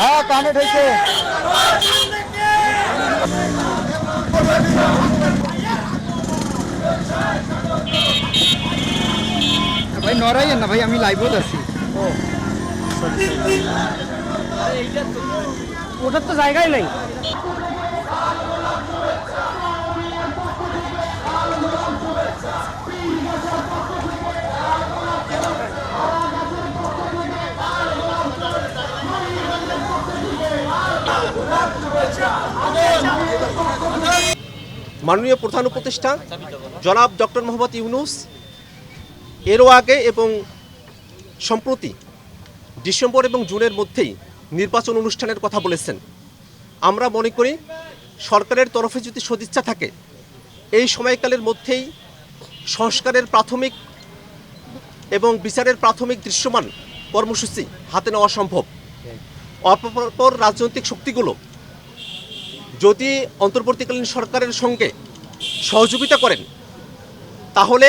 হ্যাঁ কানেক্ট হয়েছে। ভাই নড়াইয়েন না ভাই, আমি লাইভও আছি। ওটার তো জায়গায় নেই। মাননীয় প্রধান উপদেষ্টা জনাব ডক্টর মোহাম্মদ ইউনূস এরও আগে এবং সম্প্রতি ডিসেম্বর এবং জুনের মধ্যেই নির্বাচন অনুষ্ঠানের কথা বলেছেন। আমরা মনে করি সরকারের তরফে যদি সদিচ্ছা থাকে এই সময়কালের মধ্যেই সংস্কারের প্রাথমিক এবং বিচারের প্রাথমিক দৃশ্যমান কর্মসূচি হাতে নেওয়া সম্ভব। অপর রাজনৈতিক শক্তিগুলো যদি অন্তর্বর্তীকালীন সরকারের সঙ্গে সহযোগিতা করেন তাহলে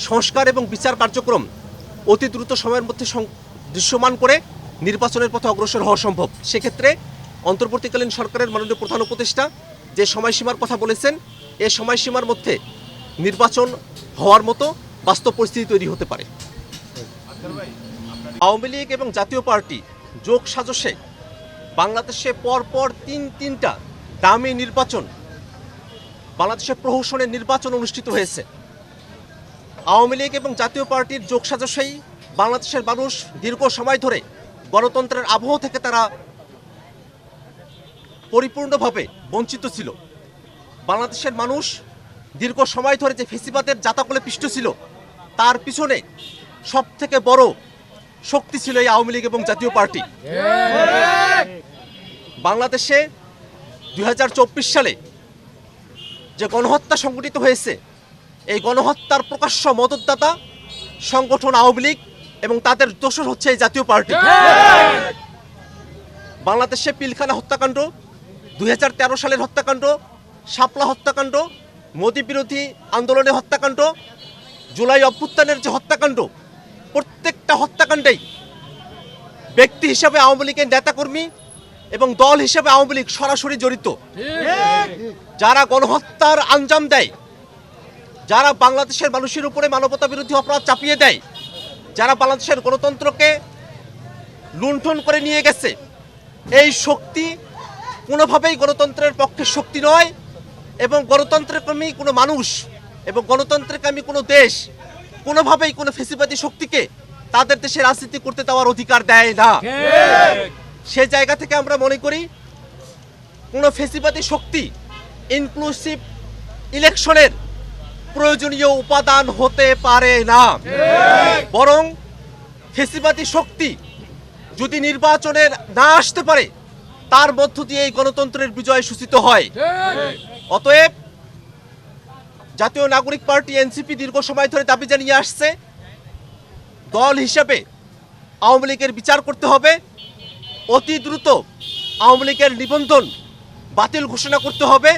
সংস্কার এবং বিচার কার্যক্রম অতি দ্রুত সময়ের মধ্যে দৃশ্যমান করে নির্বাচনের পথে অগ্রসর হওয়া সম্ভব। সেক্ষেত্রে অন্তর্বর্তীকালীন সরকারের মাননীয় প্রধান উপদেষ্টা যে সময়সীমার কথা বলেছেন এই সময়সীমার মধ্যে নির্বাচন হওয়ার মতো বাস্তব পরিস্থিতি তৈরি হতে পারে। আওয়ামী লীগ এবং জাতীয় পার্টি যোগ সাজশে বাংলাদেশে পরপর তিনটা দামি নির্বাচন, বাংলাদেশের প্রহসনের নির্বাচন অনুষ্ঠিত হয়েছে। আওয়ামী লীগ এবং জাতীয় পার্টির যোগ সাজশেই বাংলাদেশের মানুষ দীর্ঘ সময় ধরে গণতন্ত্রের আবহ থেকে তারা পরিপূর্ণভাবে বঞ্চিত ছিল। বাংলাদেশের মানুষ দীর্ঘ সময় ধরে যে ফেসিবাদের জাতাকলে পিষ্ট ছিল তার পিছনে সব থেকে বড় শক্তি ছিল এই আওয়ামী লীগ এবং জাতীয় পার্টি। বাংলাদেশে 2024 সালে যে গণহত্যা সংঘটিত হয়েছে এই গণহত্যার প্রকাশ্য মদতদাতা সংগঠন আওয়ামী লীগ এবং তাদের দোষর হচ্ছে এই জাতীয় পার্টি। বাংলাদেশে পিলখানা হত্যাকাণ্ড, 2013 সালের হত্যাকাণ্ড, শাপলা হত্যাকাণ্ড, মোদী বিরোধী আন্দোলনের হত্যাকাণ্ড, জুলাই অভ্যুত্থানের যে হত্যাকাণ্ড, প্রত্যেকটা হত্যাকাণ্ডেই ব্যক্তি হিসাবে আওয়ামী লীগের নেতাকর্মী এবং দল হিসেবে আওয়ামী লীগ সরাসরি জড়িত। যারা গণহত্যার আঞ্জাম দেয়, যারা বাংলাদেশের মানুষের উপরে মানবতা বিরোধী অপরাধ চাপিয়ে দেয়, যারা বাংলাদেশের গণতন্ত্রকে লুণ্ঠন করে নিয়ে গেছে, এই শক্তি কোনোভাবেই গণতন্ত্রের পক্ষে শক্তি নয় এবং গণতন্ত্রকামী কোনো মানুষ এবং গণতন্ত্রকামী কোনো দেশ কোনোভাবেই কোনো ফেসিবাদী শক্তিকে তাদের দেশে রাজনীতি করতে দেওয়ার অধিকার দেয় না। সে জায়গা থেকে আমরা মনে করি কোনো ফেসিবাদী শক্তি ইনক্লুসিভ ইলেকশনের প্রয়োজনীয় উপাদান হতে পারে না। বরং ফেসিবাদী শক্তি যদি নির্বাচনে না আসতে পারে তার মধ্য দিয়ে এই গণতন্ত্রের বিজয় সূচিত হয়। অতএব জাতীয় নাগরিক পার্টি এনসিপি দীর্ঘ সময় ধরে দাবি জানিয়ে আসছে দল হিসেবে আওয়ামী লীগের বিচার করতে হবে, অতি দ্রুত আওয়ামী লীগের নিবন্ধন বাতিল ঘোষণা করতে হবে,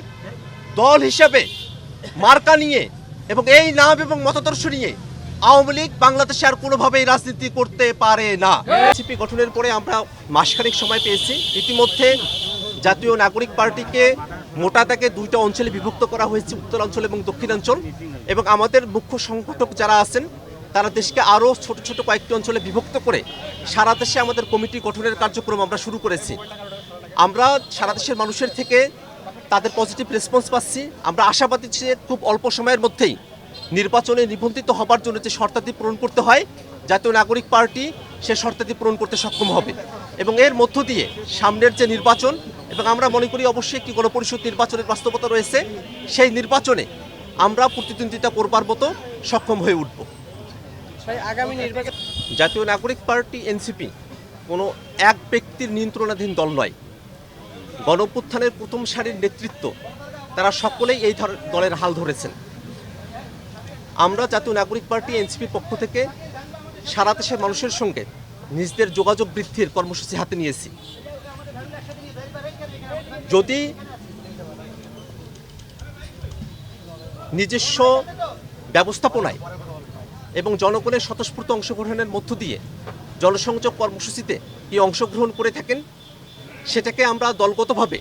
দল হিসেবে মার্কা নিয়ে এবং এই নাম এবং মতাদর্শ নিয়ে আওয়ামী লীগ বাংলাদেশে আর কোনোভাবেই রাজনীতি করতে পারে না। এনসিপি গঠনের পরে আমরা মাসখানেক সময় পেয়েছি। ইতিমধ্যে জাতীয় নাগরিক পার্টিকে মোটা দাগে দুইটা অঞ্চলে বিভক্ত করা হয়েছে, উত্তরাঞ্চল এবং দক্ষিণাঞ্চল, এবং আমাদের মুখ্য সংগঠক যারা আছেন তারা দেশকে আরও ছোট ছোট কয়েকটি অঞ্চলে বিভক্ত করে সারা দেশে আমাদের কমিটি গঠনের কার্যক্রম আমরা শুরু করেছি। আমরা সারা দেশের মানুষের থেকে তাদের পজিটিভ রেসপন্স পাচ্ছি। আমরা আশাবাদী যে খুব অল্প সময়ের মধ্যেই নির্বাচনে নিবন্ধিত হবার জন্য যে শর্তাদি পূরণ করতে হয় জাতীয় নাগরিক পার্টি সে শর্তাদি পূরণ করতে সক্ষম হবে এবং এর মধ্য দিয়ে সামনের যে নির্বাচন, এবং আমরা মনে করি অবশ্যই একটি গণপরিষদ নির্বাচনের বাস্তবতা রয়েছে, সেই নির্বাচনে আমরা প্রতিদ্বন্দ্বিতা করবার মতো সক্ষম হয়ে উঠব। আগামী নির্বাচন জাতীয় নাগরিক পার্টি এনসিপি কোনো এক ব্যক্তির নিয়ন্ত্রণাধীন দল নয়। গণঅভ্যুত্থানের প্রথম সারির নেতৃত্ব তারা সকলেই এই দলের হাল ধরেছেন। আমরা জাতীয় নাগরিক পার্টি এনসিপির পক্ষ থেকে সারা দেশের মানুষের সঙ্গে নিজেদের যোগাযোগ বৃদ্ধির কর্মসূচি হাতে নিয়েছি। যদি নিজস্ব ব্যবস্থাপনায় এবং জনগণের স্বতঃস্ফূর্ত অংশগ্রহণের মধ্য দিয়ে জনসংযোগ কর্মসূচিতে কি অংশগ্রহণ করে থাকেন, সেটাকে আমরা দলগতভাবে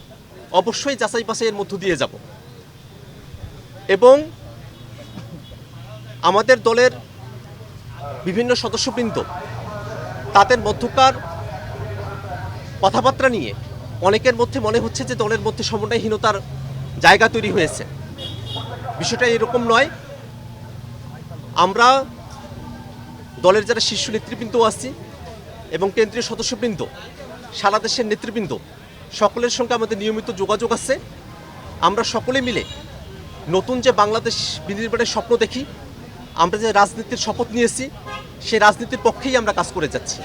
অবশ্যই যাচাই বাছাইয়ের মধ্য দিয়ে যাব এবং আমাদের দলের বিভিন্ন সদস্যবৃন্দ তাদের মধ্যকার কথাবার্তা নিয়ে অনেকের মধ্যে মনে হচ্ছে যে দলের মধ্যে সমন্বয়হীনতার জায়গা তৈরি হয়েছে। বিষয়টা এরকম নয়। আমরা দলের যারা শীর্ষ নেতৃবৃন্দ আছি এবং কেন্দ্রীয় সদস্যবৃন্দ, সারা দেশের নেতৃবৃন্দ সকলের সঙ্গে আমাদের নিয়মিত যোগাযোগ আছে। আমরা সকলে মিলে নতুন যে বাংলাদেশ বিনির্মাণের স্বপ্ন দেখি, আমরা যে রাজনীতির শপথ নিয়েছি সেই রাজনীতির পক্ষেই আমরা কাজ করে যাচ্ছি।